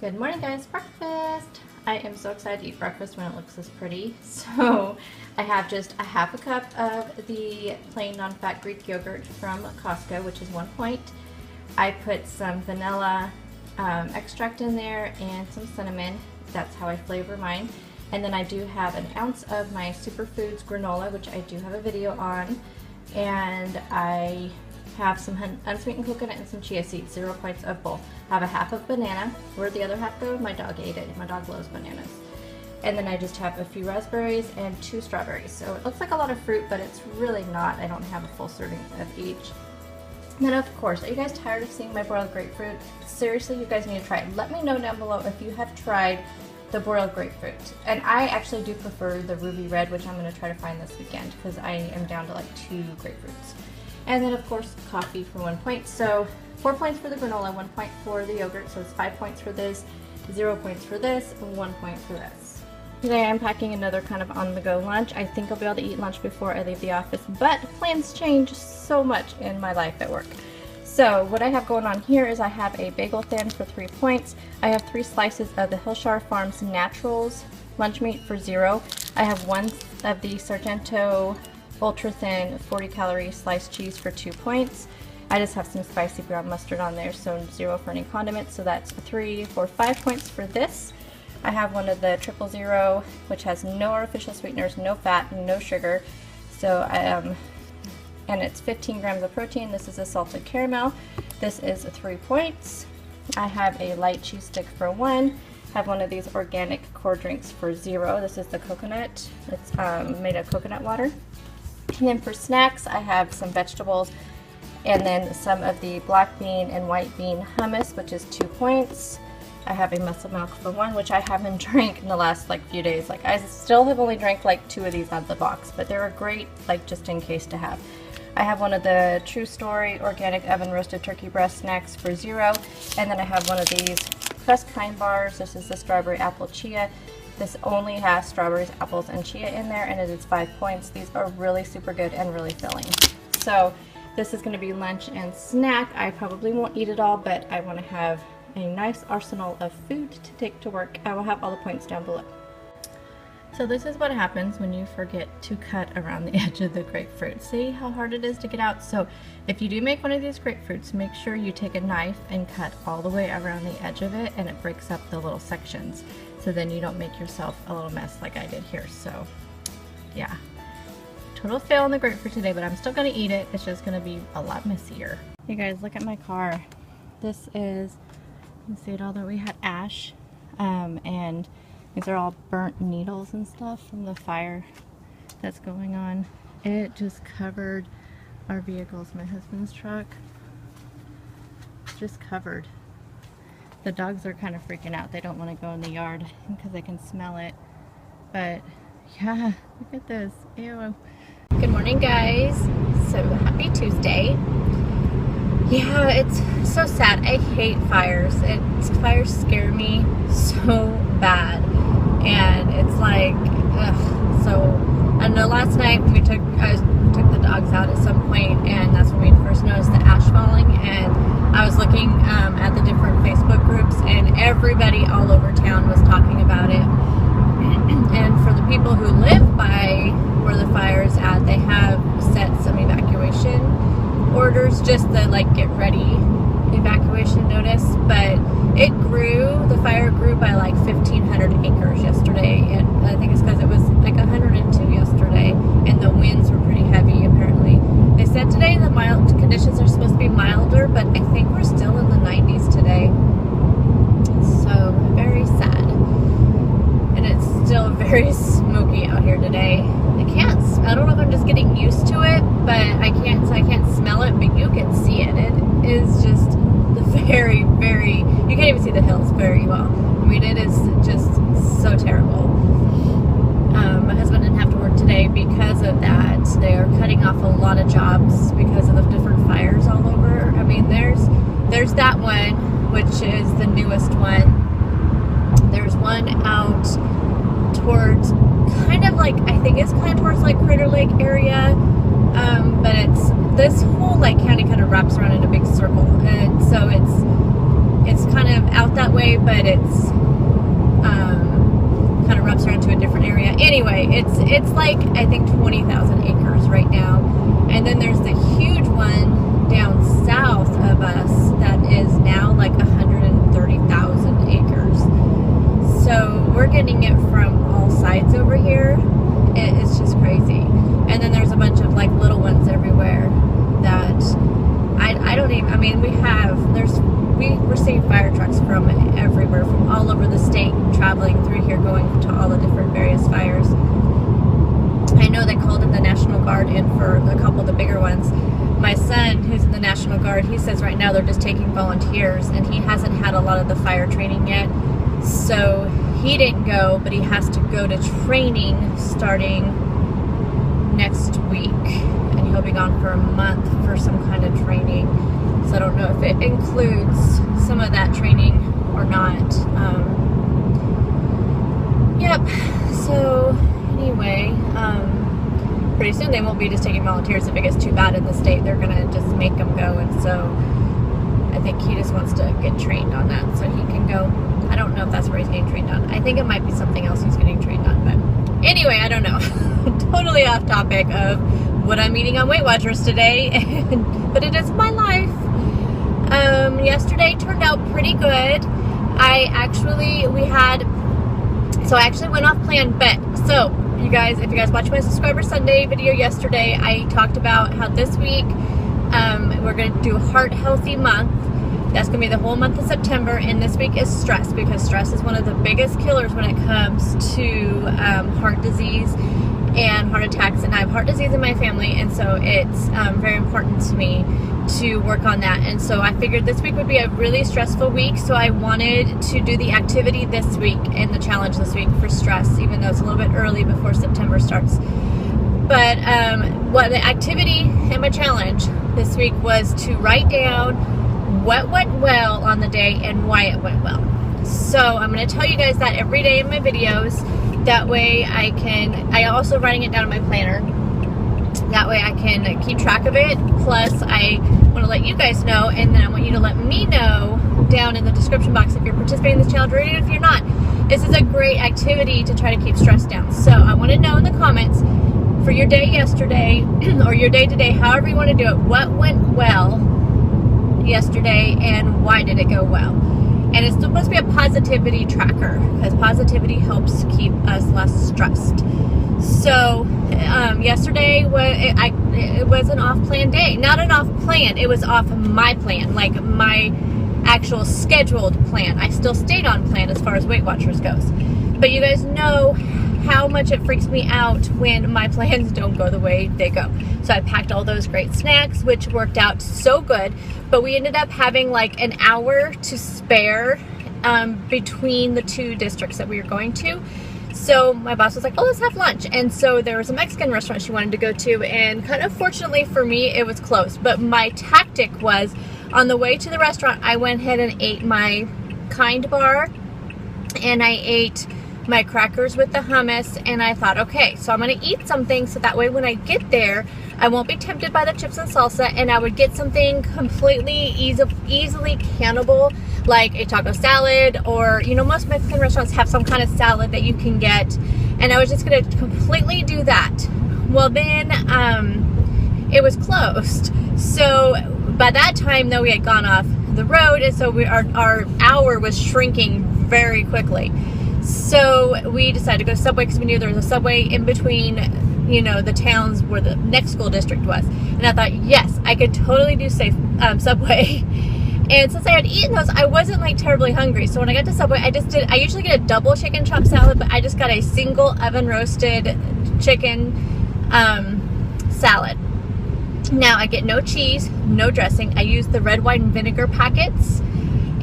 Good morning, guys. Breakfast. I am so excited to eat breakfast when it looks this pretty. So I have just a half a cup of the plain non-fat Greek yogurt from Costco, which is 1 pint. I put some vanilla extract in there and some cinnamon. That's how I flavor mine. And then I do have an ounce of my superfoods granola, which I do have a video on. And I have some unsweetened coconut and some chia seeds, 0 points of both. I have a half of banana. Where'd the other half go? My dog ate it. My dog loves bananas. And then I just have a few raspberries and 2 strawberries. So it looks like a lot of fruit, but it's really not. I don't have a full serving of each. And then of course, are you guys tired of seeing my boiled grapefruit? Seriously, you guys need to try it. Let me know down below if you have tried the boiled grapefruit. And I actually do prefer the ruby red, which I'm going to try to find this weekend because I am down to like 2 grapefruits. And then of course coffee for 1 point. So 4 points for the granola, 1 point for the yogurt. So it's 5 points for this, 0 points for this, and 1 point for this. Today I'm packing another kind of on the go lunch. I think I'll be able to eat lunch before I leave the office, but plans change so much in my life at work. So what I have going on here is I have a bagel thin for 3 points. I have 3 slices of the Hillshire Farms Naturals lunch meat for 0. I have 1 of the Sargento ultra thin 40 calorie sliced cheese for 2 points. I just have some spicy brown mustard on there, so 0 for any condiments, so that's 3, 4, 5 points for this. I have one of the 000, which has no artificial sweeteners, no fat, no sugar, so and it's 15 grams of protein. This is a salted caramel. This is 3 points. I have a light cheese stick for 1. I have one of these organic core drinks for 0. This is the coconut. It's made of coconut water. And then for snacks, I have some vegetables and then some of the black bean and white bean hummus, which is 2 points. I have a muscle milk for 1, which I haven't drank in the last few days. I still have only drank 2 of these out of the box, but they're great just in case to have. I have one of the True Story organic oven roasted turkey breast snacks for 0, and then I have one of these Crust Kind bars. This is the strawberry apple chia. This only has strawberries, apples, and chia in there, and it is 5 points. These are really super good and really filling. So this is going to be lunch and snack. I probably won't eat it all, but I want to have a nice arsenal of food to take to work. I will have all the points down below. So this is what happens when you forget to cut around the edge of the grapefruit. See how hard it is to get out? So if you do make one of these grapefruits, make sure you take a knife and cut all the way around the edge of it, and it breaks up the little sections. So then you don't make yourself a little mess like I did here. So yeah, total fail on the grapefruit today, but I'm still gonna eat it. It's just gonna be a lot messier. Hey guys, look at my car. This is, you can see it all that we had ash, and these are all burnt needles and stuff from the fire that's going on. It just covered our vehicles. My husband's truck, it's just covered. The dogs are kind of freaking out. They don't want to go in the yard because they can smell it. But yeah, look at this. Ew. Good morning, guys. So happy Tuesday. Yeah, it's so sad. I hate fires. Fires scare me so bad. And it's like, ugh. So I know last night I took the dogs out at some point, and that's when we first noticed the ash falling. And I was looking at the different Facebook groups, and everybody all over town was talking about it. And for the people who live by where the fire is at, they have set some evacuation orders, just the get ready evacuation notice. But the fire grew by 1,500 acres yesterday, and I think it's because it was 102 yesterday, and the winds were pretty heavy apparently. They said today the mild conditions are supposed to be milder, but I think we're still in the 90s today. So very sad. And it's still very smoky out here today. I don't know if I'm just getting used to it, but I can't smell it, but you can see it. It is just very, very, you can't even see the hills very well. I mean, it is just so terrible. My husband didn't have to work today because of that. They are cutting off a lot of jobs because of the different fires all over. I mean, there's that one, which is the newest one. There's one out towards I think it's kind of towards Crater Lake area, but it's this whole Lake County kind of wraps around in a big circle, and so It's kind of out that way, but it's kind of wraps around to a different area. Anyway, it's like, I think 20,000 acres right now. And then there's the huge one down south of us that is now like 130,000 acres. So we're getting it from all sides over here. It's just crazy. And then there's a bunch of like little ones everywhere that I don't even, I mean, we're seeing fire trucks from everywhere, from all over the state, traveling through here, going to all the different various fires. I know they called in the National Guard in for a couple of the bigger ones. My son, who's in the National Guard, he says right now they're just taking volunteers, and he hasn't had a lot of the fire training yet. So he didn't go, but he has to go to training starting next week. And he'll be gone for a month for some kind of training. So I don't know if it includes some of that training or not. Yep. So anyway, pretty soon they won't be just taking volunteers. If it gets too bad in the state, they're gonna just make them go. And so I think he just wants to get trained on that so he can go. I don't know if that's where he's getting trained on. I think it might be something else he's getting trained on. But anyway, I don't know. Totally off topic of what I'm eating on Weight Watchers today, but it is my life. Yesterday turned out pretty good. I actually went off plan, but so you guys, if you guys watched my Subscriber Sunday video yesterday, I talked about how this week we're going to do Heart Healthy Month. That's going to be the whole month of September, and this week is stress, because stress is one of the biggest killers when it comes to heart disease and heart attacks. And I have heart disease in my family, and so it's very important to me to work on that. And so I figured this week would be a really stressful week, so I wanted to do the activity this week and the challenge this week for stress, even though it's a little bit early before September starts. But what the activity and my challenge this week was to write down what went well on the day and why it went well. So I'm going to tell you guys that every day in my videos. That way I also writing it down in my planner. That way I can keep track of it. Plus I want to let you guys know, and then I want you to let me know down in the description box if you're participating in this challenge, or even if you're not. This is a great activity to try to keep stress down. So I want to know in the comments for your day yesterday or your day today, however you want to do it, what went well yesterday and why did it go well. And it's supposed to be a positivity tracker, because positivity helps keep us less stressed. So yesterday it was an off-plan day. Not an off-plan, it was off my plan, like my actual scheduled plan. I still stayed on plan as far as Weight Watchers goes. But you guys know how much it freaks me out when my plans don't go the way they go. So I packed all those great snacks, which worked out so good. But we ended up having like an hour to spare between the two districts that we were going to. So my boss was like, oh, let's have lunch. And so there was a Mexican restaurant she wanted to go to, and kind of fortunately for me, it was closed. But my tactic was, on the way to the restaurant, I went ahead and ate my Kind bar, and I ate my crackers with the hummus, and I thought, okay, so I'm going to eat something so that way when I get there, I won't be tempted by the chips and salsa, and I would get something completely easily cannibal, like a taco salad, or, you know, most Mexican restaurants have some kind of salad that you can get, and I was just going to completely do that. Well, then it was closed. So by that time, though, we had gone off the road, and so our hour was shrinking very quickly. So we decided to go to Subway, because we knew there was a Subway in between, you know, the towns where the next school district was. And I thought, yes, I could totally do Subway. And since I had eaten those, I wasn't like terribly hungry. So when I got to Subway, I usually get a double chicken chop salad, but I just got a single oven roasted chicken salad. Now I get no cheese, no dressing. I use the red wine vinegar packets.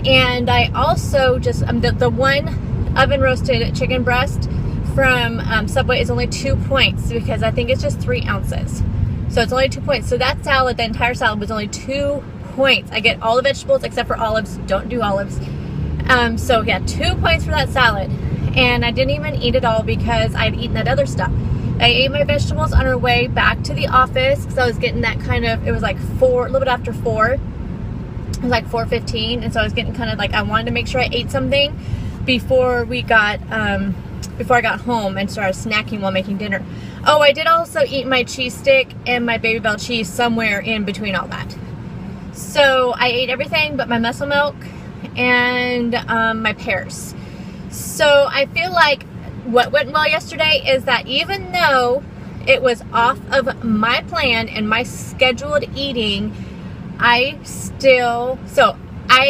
And I also just, the one oven roasted chicken breast from Subway is only 2 points, because I think it's just 3 ounces. So it's only 2 points. So that salad, the entire salad, was only 2 points. I get all the vegetables except for olives. Don't do olives. So yeah, 2 points for that salad. And I didn't even eat it all because I'd eaten that other stuff. I ate my vegetables on our way back to the office, because I was getting that kind of, it was like 4, a little bit after 4. It was like 4:15, and so I was getting kind of like, I wanted to make sure I ate something before I got home and started snacking while making dinner. Oh, I did also eat my cheese stick and my Baby Bell cheese somewhere in between all that. So I ate everything but my muscle milk and my pears. So I feel like what went well yesterday is that even though it was off of my plan and my scheduled eating, I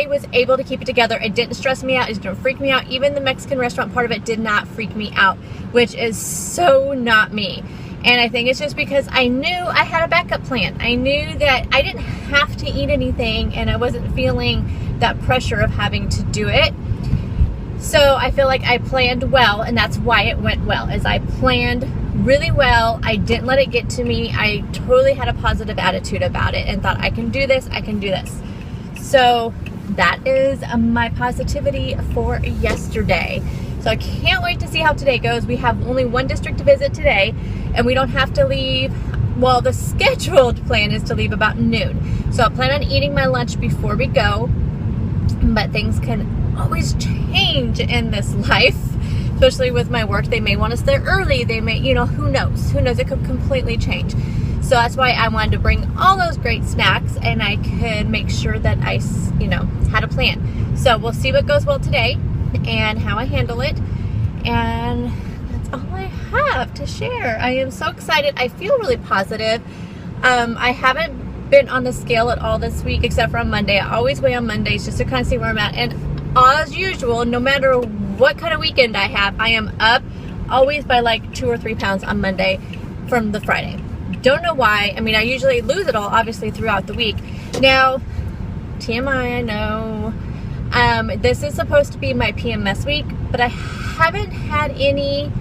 was able to keep it together. It didn't stress me out. It didn't freak me out. Even the Mexican restaurant part of it did not freak me out, which is so not me. And I think it's just because I knew I had a backup plan. I knew that I didn't have to eat anything, and I wasn't feeling that pressure of having to do it. So I feel like I planned well, and that's why it went well, is I planned really well. I didn't let it get to me. I totally had a positive attitude about it and thought, I can do this, I can do this. So that is my positivity for yesterday. So I can't wait to see how today goes. We have only one district to visit today, and we don't have to leave. Well, the scheduled plan is to leave about noon. So I plan on eating my lunch before we go, but things can always change in this life, especially with my work. They may want us there early. They may, who knows? Who knows? It could completely change. So that's why I wanted to bring all those great snacks, and I could make sure that I, had a plan. So we'll see what goes well today and how I handle it. And that's all I have to share. I am so excited. I feel really positive. I haven't been on the scale at all this week except for on Monday. I always weigh on Mondays just to kind of see where I'm at. And as usual, no matter what kind of weekend I have, I am up always by like 2 or 3 pounds on Monday from the Friday. Don't know why. I mean, I usually lose it all, obviously, throughout the week. Now, TMI, I know. This is supposed to be my PMS week, but I haven't had any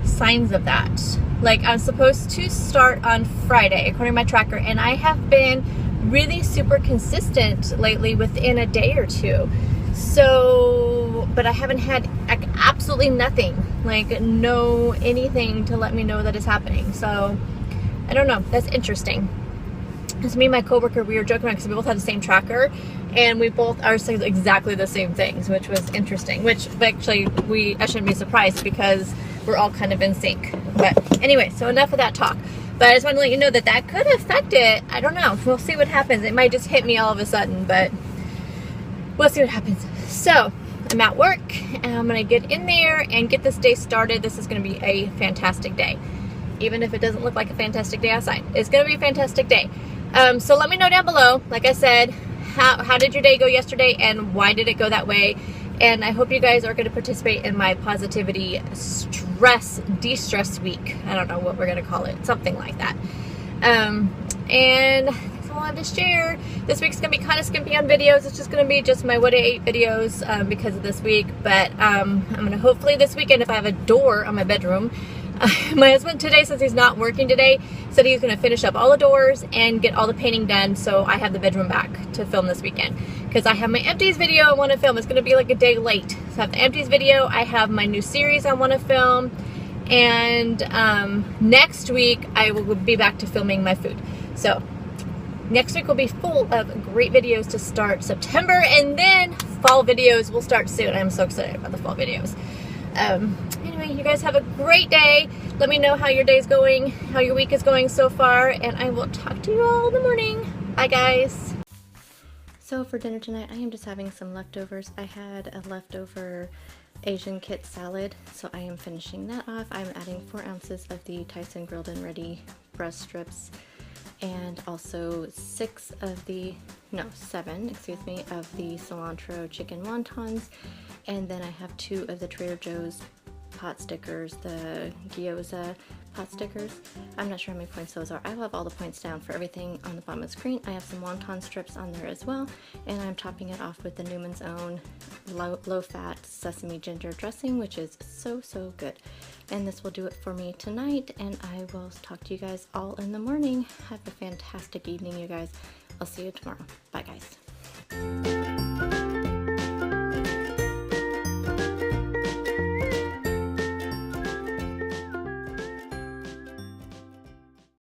signs of that. Like, I'm supposed to start on Friday, according to my tracker, and I have been really super consistent lately within a day or two. So, but I haven't had absolutely nothing, like no anything to let me know that it's happening. So, I don't know. That's interesting. Because me and my coworker, we were joking around because we both had the same tracker, and we both are saying exactly the same things, which was interesting. Which actually, I shouldn't be surprised because we're all kind of in sync. But anyway, so enough of that talk. But I just want to let you know that that could affect it. I don't know. We'll see what happens. It might just hit me all of a sudden, but we'll see what happens. So I'm at work, and I'm going to get in there and get this day started. This is going to be a fantastic day. Even if it doesn't look like a fantastic day outside, it's going to be a fantastic day. So let me know down below, like I said, how did your day go yesterday and why did it go that way? And I hope you guys are going to participate in my positivity de-stress week. I don't know what we're going to call it, something like that. And that's all I have to share. This week's going to be kind of skimpy on videos. It's just going to be just my what I ate videos because of this week. But I'm going to hopefully this weekend, if I have a door on my bedroom, my husband today, since he's not working today, said he's going to finish up all the doors and get all the painting done so I have the bedroom back to film this weekend. Because I have my empties video I want to film. It's going to be like a day late. So I have the empties video. I have my new series I want to film. And next week I will be back to filming my food. So next week will be full of great videos to start September. And then fall videos will start soon. I'm so excited about the fall videos. Anyway, you guys have a great day. Let me know how your day's going, how your week is going so far, and I will talk to you all in the morning. Bye, guys. So for dinner tonight, I am just having some leftovers. I had a leftover Asian kit salad, so I am finishing that off. I'm adding 4 ounces of the Tyson grilled and ready breast strips, and also 7 of the cilantro chicken wontons. And then I have 2 of the Trader Joe's pot stickers, the gyoza pot stickers. I'm not sure how many points those are. I will have all the points down for everything on the bottom of the screen. I have some wonton strips on there as well. And I'm topping it off with the Newman's Own low-fat sesame ginger dressing, which is so, so good. And this will do it for me tonight. And I will talk to you guys all in the morning. Have a fantastic evening, you guys. I'll see you tomorrow. Bye, guys.